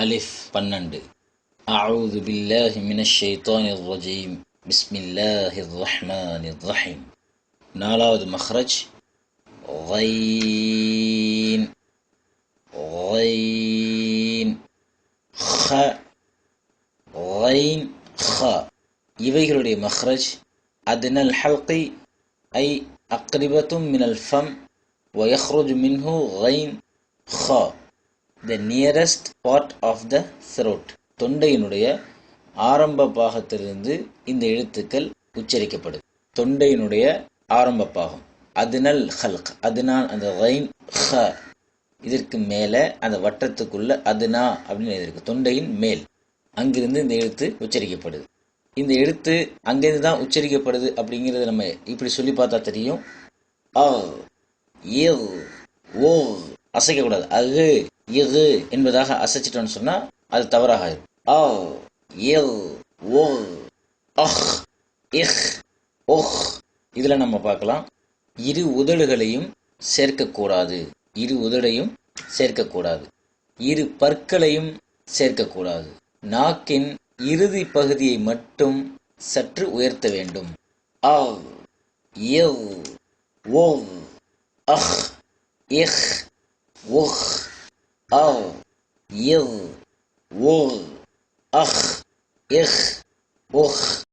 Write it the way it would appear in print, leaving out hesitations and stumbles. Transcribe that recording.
அலிஃப் 12. அஊது பில்லாஹி மினஷ் ஷைத்தானிர் ரஜீம். பிஸ்மில்லாஹிர் ரஹ்மானிர் ரஹீம். நாலாவது மஹ்ரஜ் கைன். கைன் ஹ கைன் ஹ. இவைகளுடைய மஹ்ரஜ் அத்னல் ஹல்கி ஐ அக்ரிபத்தும் மினல் ஃபம் ويخرج منه غين خ, the nearest part of the throat. தொண்டையினுடைய ஆரம்ப பாகத்திலிருந்து இந்த எழுத்துக்கள் உச்சரிக்கப்படும். தொண்டையினுடைய ஆரம்ப பாகம் அத்னல் ஹல்க், அத்னா அந்த கைன் ஹ, இதற்கு மேலே அந்த வட்டத்துக்குள்ள அத்னா அப்படின்னு எழுதியிருக்கு. தொண்டையின் மேல் அங்கிருந்து இந்த எழுத்து உச்சரிக்கப்படுது. இந்த எழுத்து அங்கிருந்து தான் உச்சரிக்கப்படுது அப்படிங்கிறத நம்ம இப்படி சொல்லி பார்த்தா தெரியும். ஓ அசைக்கக்கூடாது. அகு இகு என்பதாக அசைச்சிட்டோன்னு சொன்னா அது தவறாக ஆயிடும். இதுல நம்ம பார்க்கலாம், இரு உதடுகளையும் சேர்க்கக்கூடாது. இரு உதடையும் சேர்க்கக்கூடாது. இரு பற்களையும் சேர்க்கக்கூடாது. நாக்கின் இறுதி பகுதியை மட்டும் சற்று உயர்த்த வேண்டும். அஹ் இஹ் உஹ் அவ் இவ் உஹ் அஹ் இஹ் உஹ்